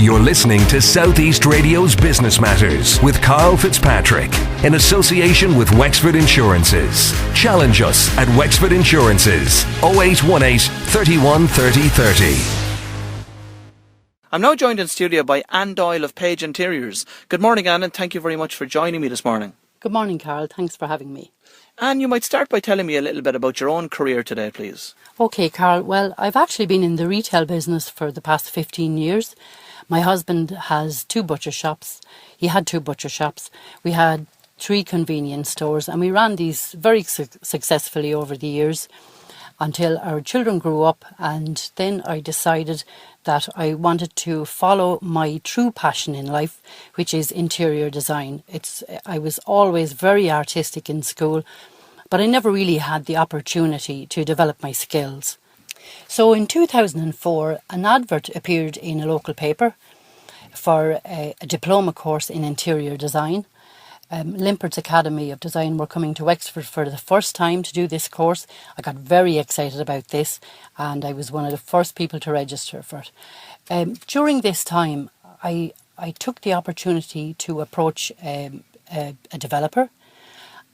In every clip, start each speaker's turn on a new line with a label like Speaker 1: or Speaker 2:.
Speaker 1: You're listening to Southeast Radio's Business Matters with Karl Fitzpatrick in association with Wexford Insurances. Challenge us at Wexford Insurances 0818 31 30 30.
Speaker 2: I'm now joined in studio by Anne Doyle of Page Interiors. Good morning, Anne, and thank you very much for joining me this morning.
Speaker 3: Good morning, Karl. Thanks for having me.
Speaker 2: Anne, you might start by telling me a little bit about your own career today, please.
Speaker 3: Okay, Karl. Well, I've actually been in the retail business for the past 15 years. My husband has two butcher shops. He had two butcher shops. We had 3 convenience stores, and we ran these very successfully over the years until our children grew up, and then I decided that I wanted to follow my true passion in life, which is interior design. I was always very artistic in school, but I never really had the opportunity to develop my skills. So in 2004, an advert appeared in a local paper for a diploma course in interior design. Limpert's Academy of Design were coming to Wexford for the first time to do this course. I got very excited about this, and I was one of the first people to register for it. During this time, I took the opportunity to approach a developer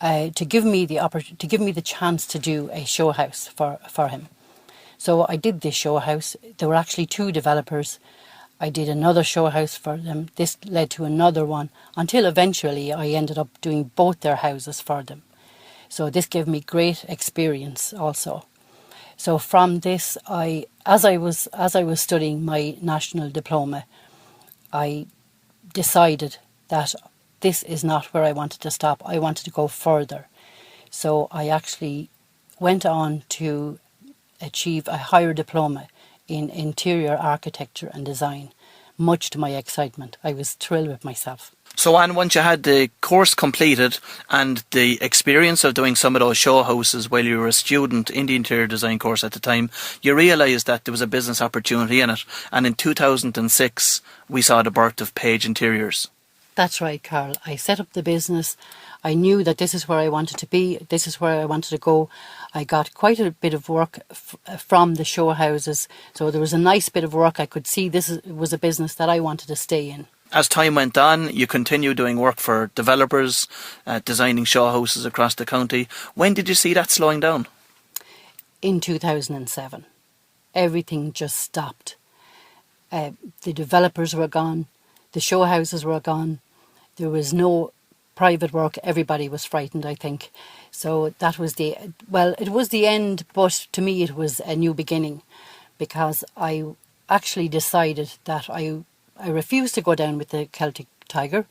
Speaker 3: to give me the chance to do a show house for him. So I did this show house. There were actually 2 developers. I did another show house for them. This led to another one until eventually I ended up doing both their houses for them. So this gave me great experience also. So from this, as I was studying my national diploma, I decided that this is not where I wanted to stop. I wanted to go further. So I actually went on to achieve a higher diploma in interior architecture and design. Much to my excitement. I was thrilled with myself.
Speaker 2: So Anne, once you had the course completed and the experience of doing some of those show houses while you were a student in the interior design course at the time, you realised that there was a business opportunity in it. And in 2006, we saw the birth of Page Interiors.
Speaker 3: That's right, Karl. I set up the business. I knew that this is where I wanted to be. This is where I wanted to go. I got quite a bit of work from the show houses. So there was a nice bit of work. I could see this was a business that I wanted to stay in.
Speaker 2: As time went on, you continued doing work for developers, designing show houses across the county. When did you see that slowing down?
Speaker 3: In 2007. Everything just stopped. The developers were gone. The show houses were gone. There was no private work. Everybody was frightened, I think. So that was it was the end, but to me it was a new beginning, because I actually decided that I refused to go down with the Celtic Tiger.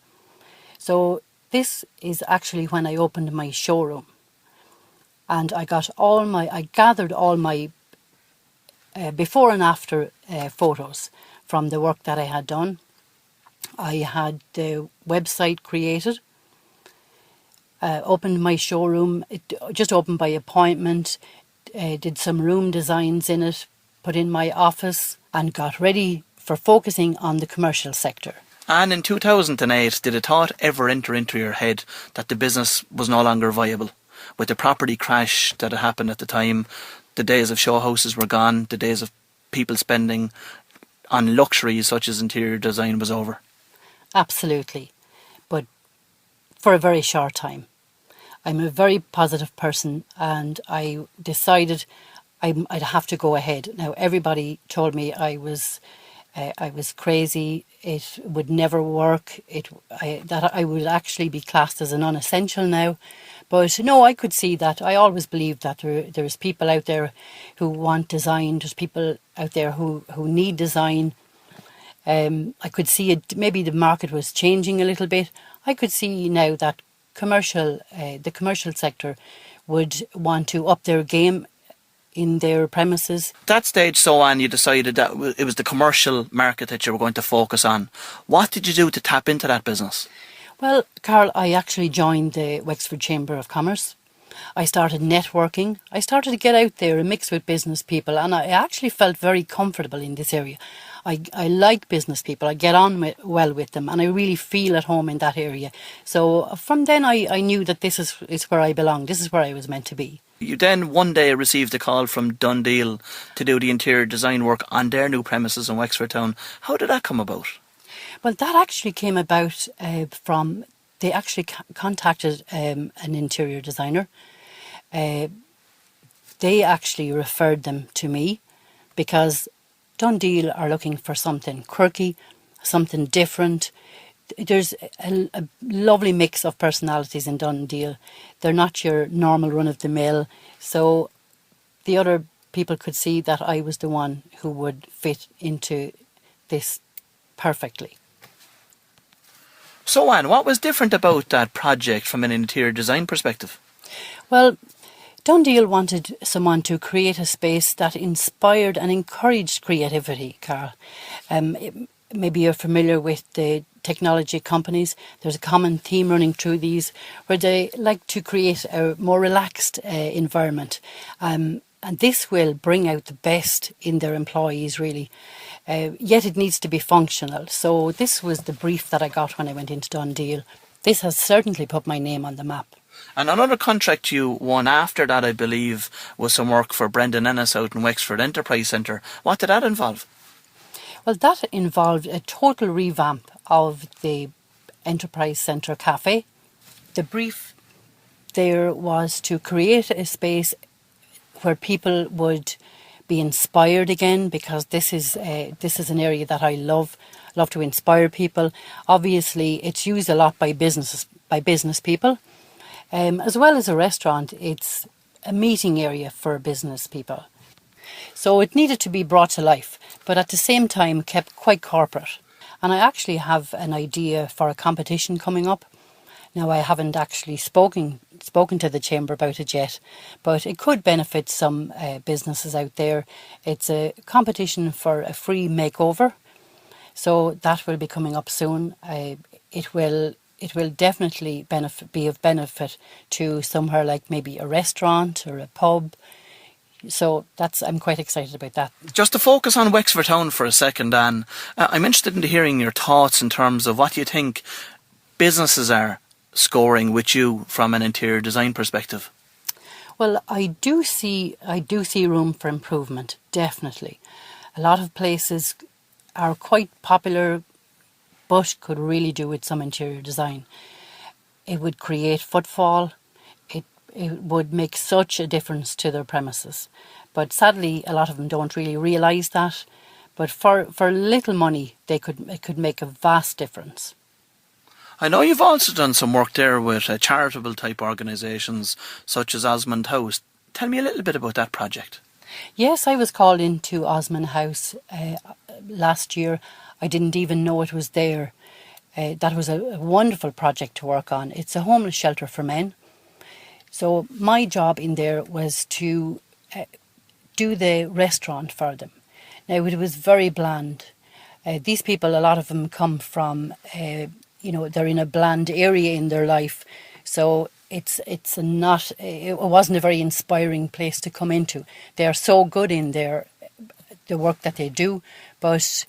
Speaker 3: So this is actually when I opened my showroom, and I gathered all my before and after photos from the work that I had done. I had the website created, opened my showroom. It just opened by appointment, did some room designs in it, put in my office, and got ready for focusing on the commercial sector.
Speaker 2: And in 2008, did a thought ever enter into your head that the business was no longer viable? With the property crash that had happened at the time, the days of show houses were gone, the days of people spending on luxuries such as interior design was over.
Speaker 3: Absolutely, but for a very short time. I'm a very positive person, and I decided I'd have to go ahead. Now, everybody told me I was crazy. It would never work. That I would actually be classed as an unessential now. But no, I could see that. I always believed that there's people out there who want design. There's people out there who need design. I could see it. Maybe the market was changing a little bit. I could see now that the commercial sector would want to up their game in their premises.
Speaker 2: At that stage, so on, you decided that it was the commercial market that you were going to focus on. What did you do to tap into that business?
Speaker 3: Well, Karl, I actually joined the Wexford Chamber of Commerce. I started networking. I started to get out there and mix with business people, and I actually felt very comfortable in this area. I like business people. I get on well with them, and I really feel at home in that area. So from then I knew that this is where I belong. This is where I was meant to be.
Speaker 2: You then one day received a call from Doyle to do the interior design work on their new premises in Wexford Town. How did that come about?
Speaker 3: Well, that actually came about from, they actually contacted an interior designer. They actually referred them to me because Dundee are looking for something quirky, something different. There's a lovely mix of personalities in Dundee. They're not your normal run-of-the-mill. So the other people could see that I was the one who would fit into this perfectly.
Speaker 2: So, Anne, what was different about that project from an interior design perspective?
Speaker 3: Well, Dundee wanted someone to create a space that inspired and encouraged creativity, Carl. Maybe you're familiar with the technology companies. There's a common theme running through these where they like to create a more relaxed environment. And this will bring out the best in their employees, really. Yet it needs to be functional. So this was the brief that I got when I went into Dundee. This has certainly put my name on the map.
Speaker 2: And another contract you won after that, I believe, was some work for Brendan Ennis out in Wexford Enterprise Centre. What did that involve?
Speaker 3: Well, that involved a total revamp of the Enterprise Centre cafe. The brief there was to create a space where people would be inspired again, because this is an area that I love to inspire people. Obviously, it's used a lot by business people, as well as a restaurant. It's a meeting area for business people. So it needed to be brought to life, but at the same time kept quite corporate. And I actually have an idea for a competition coming up. Now, I haven't actually spoken to the Chamber about it yet, but it could benefit some businesses out there. It's a competition for a free makeover, so that will be coming up soon. It will definitely be of benefit to somewhere like maybe a restaurant or a pub. So I'm quite excited about that.
Speaker 2: Just to focus on Wexford Town for a second, Anne, I'm interested in hearing your thoughts in terms of what you think businesses are scoring with you from an interior design perspective.
Speaker 3: Well, I do see room for improvement, definitely. A lot of places are quite popular, but could really do with some interior design. It would create footfall. It would make such a difference to their premises. But sadly, a lot of them don't really realise that. But for little money, it could make a vast difference.
Speaker 2: I know you've also done some work there with charitable type organisations such as Osmond House. Tell me a little bit about that project.
Speaker 3: Yes, I was called into Osmond House last year. I didn't even know it was there. That was a wonderful project to work on. It's a homeless shelter for men. So my job in there was to do the restaurant for them. Now, it was very bland. These people, a lot of them come from, they're in a bland area in their life. So it wasn't a very inspiring place to come into. They are so good in the work that they do, but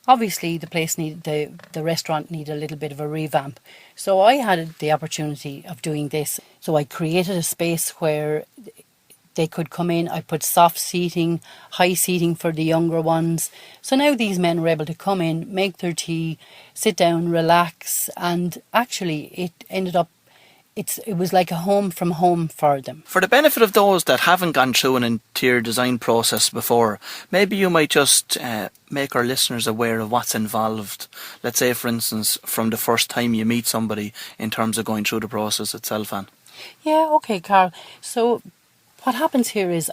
Speaker 3: obviously the restaurant needed a little bit of a revamp. So I had the opportunity of doing this. So I created a space where they could come in. I put soft seating, high seating for the younger ones. So now these men were able to come in, make their tea, sit down, relax, and actually it ended up, it was like a home from home for them.
Speaker 2: For the benefit of those that haven't gone through an interior design process before, maybe you might just make our listeners aware of what's involved. Let's say, for instance, from the first time you meet somebody in terms of going through the process itself, Anne.
Speaker 3: Yeah, okay, Carl. So what happens here is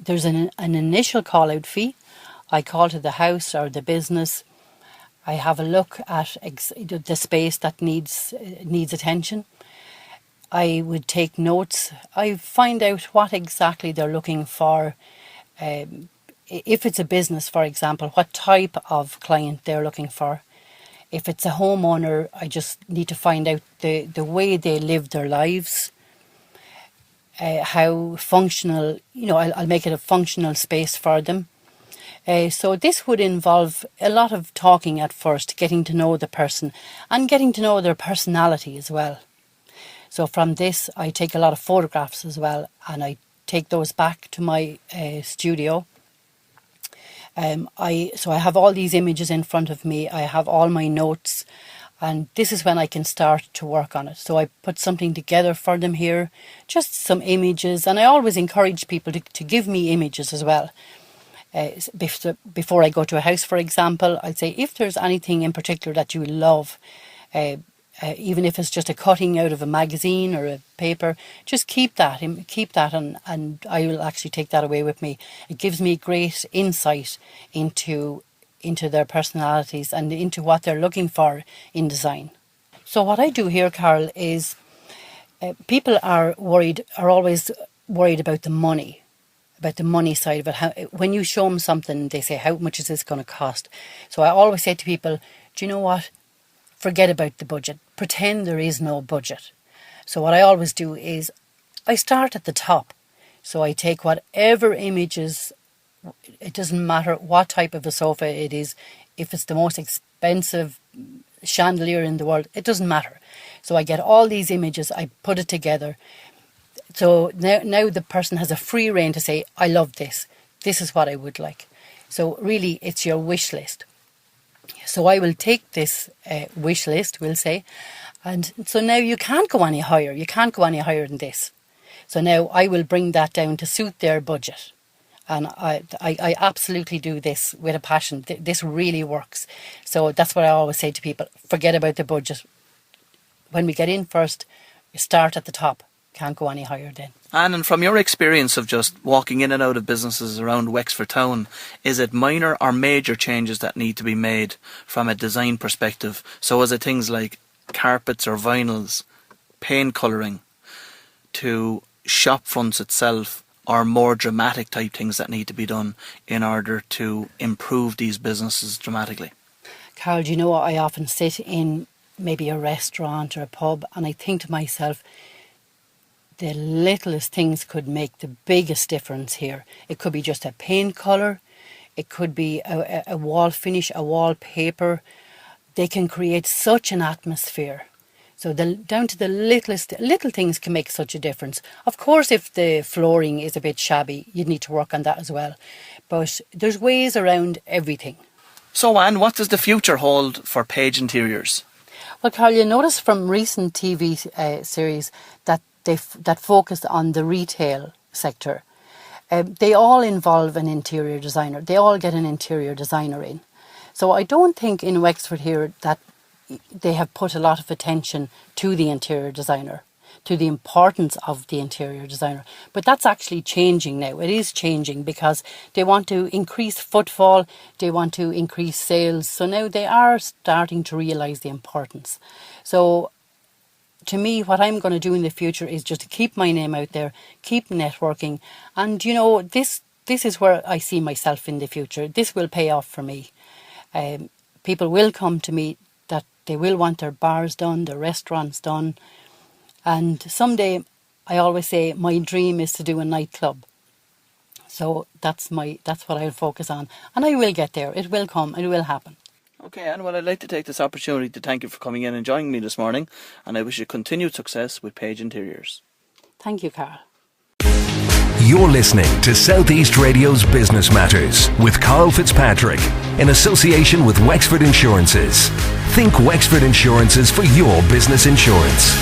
Speaker 3: there's an initial call-out fee. I call to the house or the business. I have a look at the space that needs attention. I would take notes. I find out what exactly they're looking for. If it's a business, for example, what type of client they're looking for. If it's a homeowner, I just need to find out the way they live their lives. How functional, I'll make it a functional space for them. So this would involve a lot of talking at first, getting to know the person and getting to know their personality as well. So from this, I take a lot of photographs as well, and I take those back to my studio. So I have all these images in front of me. I have all my notes, and this is when I can start to work on it. So I put something together for them here, just some images, and I always encourage people to give me images as well. Before I go to a house, for example, I'd say if there's anything in particular that you love, even if it's just a cutting out of a magazine or a paper, just keep that, and I will actually take that away with me. It gives me great insight into their personalities and into what they're looking for in design. So what I do here, Karl, is people are always worried about the money. About the money side of it. When you show them something, they say, how much is this going to cost? So I always say to people, do you know what? Forget about the budget. Pretend there is no budget. So what I always do is I start at the top. So I take whatever images, it doesn't matter what type of a sofa it is. If it's the most expensive chandelier in the world, it doesn't matter. So I get all these images, I put it together. So now the person has a free rein to say, I love this. This is what I would like. So really, it's your wish list. So I will take this wish list, we'll say, and so now you can't go any higher. You can't go any higher than this. So now I will bring that down to suit their budget. And I absolutely do this with a passion. This really works. So that's what I always say to people. Forget about the budget. When we get in first, you start at the top. Can't go any higher then.
Speaker 2: And from your experience of just walking in and out of businesses around Wexford town, is it minor or major changes that need to be made from a design perspective? So is it things like carpets or vinyls, paint colouring, to shop fronts itself, or more dramatic type things that need to be done in order to improve these businesses dramatically?
Speaker 3: Karl, do you know what? I often sit in maybe a restaurant or a pub and I think to myself, the littlest things could make the biggest difference here. It could be just a paint colour. It could be a wall finish, a wallpaper. They can create such an atmosphere. So down to the little things can make such a difference. Of course, if the flooring is a bit shabby, you'd need to work on that as well. But there's ways around everything.
Speaker 2: So, Anne, what does the future hold for Page Interiors?
Speaker 3: Well, Karl, you notice from recent TV series that focus on the retail sector. They all involve an interior designer. They all get an interior designer in. So I don't think in Wexford here that they have put a lot of attention to the interior designer, to the importance of the interior designer. But that's actually changing now. It is changing because they want to increase footfall, they want to increase sales. So now they are starting to realise the importance. So to me, what I'm going to do in the future is just to keep my name out there, keep networking. And, you know, this is where I see myself in the future. This will pay off for me. People will come to me that they will want their bars done, their restaurants done. And someday, I always say, my dream is to do a nightclub. So that's what I'll focus on. And I will get there. It will come. It will happen.
Speaker 2: Okay, Anne, well, I'd like to take this opportunity to thank you for coming in and joining me this morning, and I wish you continued success with Page Interiors.
Speaker 3: Thank you, Karl.
Speaker 1: You're listening to South East Radio's Business Matters with Karl Fitzpatrick in association with Wexford Insurances. Think Wexford Insurances for your business insurance.